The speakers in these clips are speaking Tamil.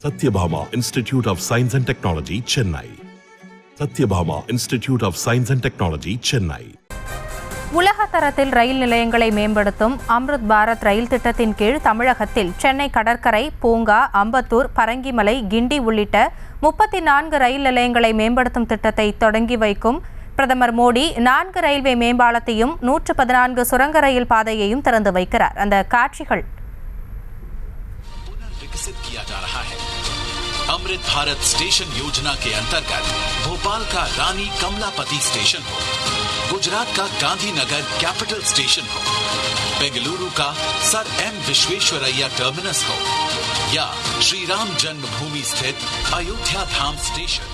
Satyabhama Institute of Science and Technology, Chennai. Satyabhama Institute of Science and Technology, Chennai. உலக தரத்தில் ரயில் நிலையங்களை மேம்படுத்தும் அம்ருத் பாரத் ரயில் திட்டத்தின் கீழ் தமிழகத்தில் சென்னை கடற்கரை, பூங்கா, அம்பத்தூர், பரங்கிமலை, கிண்டி உள்ளிட்ட 34 ரயில் நிலையங்களை மேம்படுத்தும் திட்டத்தை தொடங்கி வைக்கும் பிரதமர் மோடி 4 ரயில்வே மேம்பாலத்தையும் 114 சுரங்க ரயில் பாதையையும் திறந்து வைக்கிறார். அந்த காட்சிகள் अमृत भारत स्टेशन योजना के अंतर्गत भोपाल का रानी कमलापति स्टेशन हो, गुजरात का गांधीनगर कैपिटल स्टेशन हो, बेंगलुरु का सर एम विश्वेश्वरैया टर्मिनस हो या श्री राम जन्मभूमि स्थित अयोध्या धाम स्टेशन.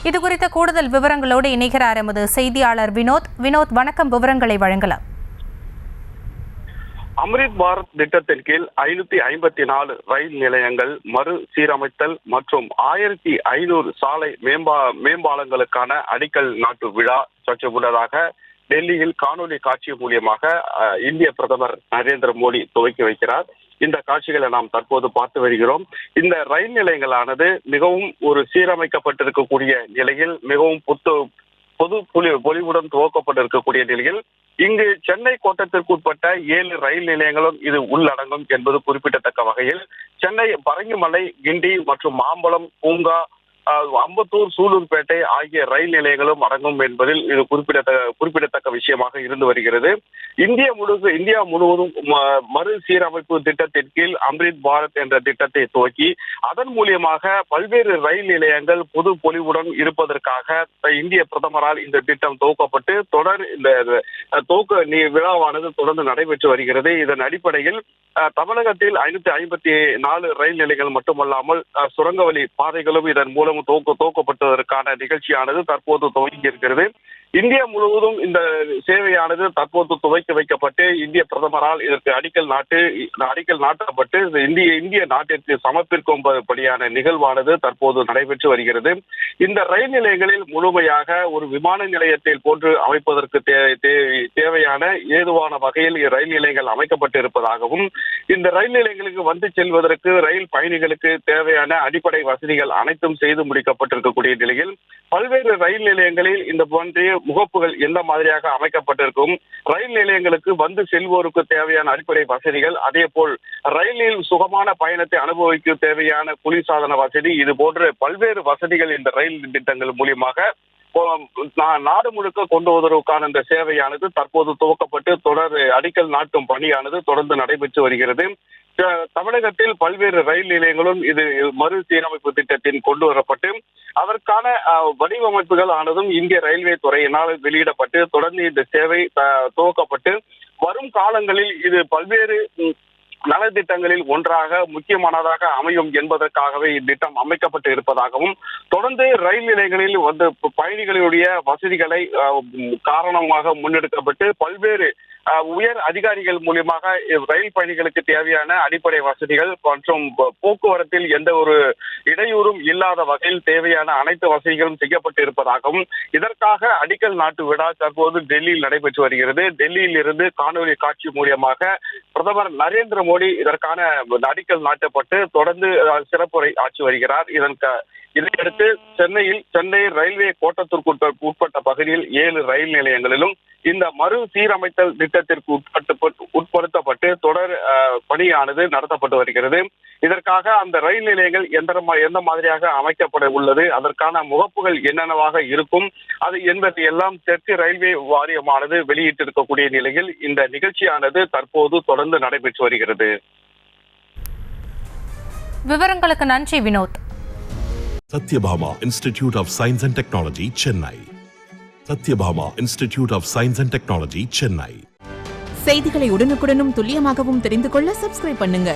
இது குறித்த கூடுதல் விவரங்களோடு இணைகிறார் எமது செய்தியாளர் வினோத். வணக்கம், விவரங்களை வழங்கலாம். அம்ரித் பாரத் திட்டத்தின் கீழ் 554 ரயில் நிலையங்கள் மறு சீரமைத்தல் மற்றும் 1500 சாலை மேம்பாலங்களுக்கான அடிக்கல் நாட்டு விழா சற்று முன்னதாக டெல்லியில் காணொலி காட்சி மூலியமாக இந்திய பிரதமர் நரேந்திர மோடி துவக்கி வைக்கிறார். இந்த காட்சிகளை நாம் தற்போது பார்த்து வருகிறோம். இந்த ரயில் நிலையங்களானது மிகவும் ஒரு சீரமைக்கப்பட்டிருக்கக்கூடிய நிலையில், மிகவும் பொது பொலிவுடன் துவக்கப்பட்டிருக்கக்கூடிய நிலையில் இங்கு சென்னை கோட்டத்திற்கு உட்பட்ட 7 ரயில் நிலையங்களும் இது உள்ளடங்கும் என்பது குறிப்பிடத்தக்க வகையில் சென்னை பரங்கிமலை, கிண்டி மற்றும் மாம்பலம், பூங்கா, அம்பத்தூர், சூலூர்பேட்டை ஆகிய ரயில் நிலையங்களும் அடங்கும் என்பதில் இது குறிப்பிடத்தக்க விஷயமாக இருந்து வருகிறது. இந்தியா முழுவதும் மறு சீரமைப்பு திட்டத்தின் கீழ் அம்ரித் பாரத் என்ற திட்டத்தை துவக்கி அதன் மூலியமாக பல்வேறு ரயில் நிலையங்கள் பொது பொலிவுடன் இருப்பதற்காக இந்திய பிரதமரால் இந்த திட்டம் துவக்கப்பட்டு தொடர் இந்த துவக்க விழாவானது தொடர்ந்து நடைபெற்று வருகிறது. இதன் அடிப்படையில் தமிழகத்தில் 554 ரயில் நிலையங்கள் மட்டுமல்லாமல் சுரங்கவழி பாதைகளும் இதன் மூலம் துவக்கப்பட்டதற்கான நிகழ்ச்சியானது தற்போது துவங்கி இருக்கிறது. இந்தியா முழுவதும் இந்த சேவையானது தற்போது துவக்கி வைக்கப்பட்டு இந்திய பிரதமரால் இதற்கு அடிக்கல் நாட்டப்பட்டு இந்திய நாட்டிற்கு சமர்ப்பிக்கும்படியான நிகழ்வானது தற்போது நடைபெற்று வருகிறது. இந்த ரயில் நிலையங்களில் முழுமையாக ஒரு விமான நிலையத்தில் போன்று அமைப்பதற்கு தேவையான ஏதுவான வகையில் ரயில் நிலையங்கள் அமைக்கப்பட்டு இருப்பதாகவும், இந்த ரயில் நிலையங்களுக்கு வந்து செல்வதற்கு ரயில் பயணிகளுக்கு தேவையான அடிப்படை வசதிகள் அனைத்தும் செய்து முடிக்கப்பட்டிருக்கக்கூடிய நிலையில் பல்வேறு ரயில் நிலையங்களில் இந்த போன்ற முகப்புகள் எந்த மாதிரியாக அமைக்கப்பட்டிருக்கும், ரயில் நிலையங்களுக்கு வந்து செல்வோருக்கு தேவையான அடிப்படை வசதிகள், அதே போல் ரயிலில் சுகமான பயணத்தை அனுபவிக்க தேவையான குளிர்சாதன வசதி, இது போன்ற பல்வேறு வசதிகள் இந்த ரயில் திட்டங்கள் மூலியமாக நாடு முழுக்க கொண்டு வருவதற்கான இந்த சேவையானது தற்போது துவக்கப்பட்டு தொடர் அடிக்கல் நாட்டும் பணியானது தொடர்ந்து நடைபெற்று வருகிறது. தமிழகத்தில் பல்வேறு ரயில் நிலையங்களும் இது மறு சீரமைப்பு திட்டத்தின் கொண்டு வரப்பட்டு அதற்கான வடிவமைப்புகள் ஆனதும் இந்திய ரயில்வே துறையினால் வெளியிடப்பட்டு தொடர்ந்து இந்த சேவை துவக்கப்பட்டு வரும் காலங்களில் இது பல்வேறு நலத்திட்டங்களில் ஒன்றாக முக்கியமானதாக அமையும் என்பதற்காகவே இத்திட்டம் அமைக்கப்பட்டு இருப்பதாகவும், தொடர்ந்து ரயில் நிலையங்களில் வந்து பயணிகளுடைய வசதிகளை காரணமாக முன்னெடுக்கப்பட்டு பல்வேறு உயர் அதிகாரிகள் மூலியமாக ரயில் பயணிகளுக்கு தேவையான அடிப்படை வசதிகள் மற்றும் போக்குவரத்தில் எந்த ஒரு இடையூறும் இல்லாத வகையில் தேவையான அனைத்து வசதிகளும் செய்யப்பட்டு இருப்பதாகவும், இதற்காக அடிக்கல் நாட்டு விழா தற்போது டெல்லியில் நடைபெற்று வருகிறது. டெல்லியில் இருந்து காணொலி காட்சி மூலியமாக பிரதமர் நரேந்திர மோடி இதற்கான அடிக்கல் நாட்டப்பட்டு தொடர்ந்து சிறப்புரை ஆற்றி வருகிறார். இதையடுத்து சென்னை ரயில்வே கோட்டத்திற்கு உட்பட்ட பகுதியில் 7 ரயில் நிலையங்களிலும் இந்த மறு சீரமைத்தல் திட்டத்திற்கு உட்படுத்தப்பட்டு தொடர் பணியானது நடத்தப்பட்டு வருகிறது. இதற்காக அந்த ரயில் நிலையங்கள் எந்த மாதிரியாக அமைக்கப்பட உள்ளது, அதற்கான முகப்புகள் என்னென்னவாக இருக்கும் அது என்பதை எல்லாம் தெற்கு ரயில்வே வாரியமானது வெளியிட்டிருக்கக்கூடிய நிலையில் இந்த நிகழ்ச்சியானது தற்போது தொடர்ந்து நடைபெற்று வருகிறது. விவரங்களுக்கு நன்றி Vinod. Satyabhama Institute of Science and Technology, Chennai. Satyabhama Institute of Science and Technology, Chennai. செய்திகளை உடனுக்குடனும் துல்லியமாகவும் தெரிந்து கொள்ள சப்ஸ்கிரைப் பண்ணுங்க.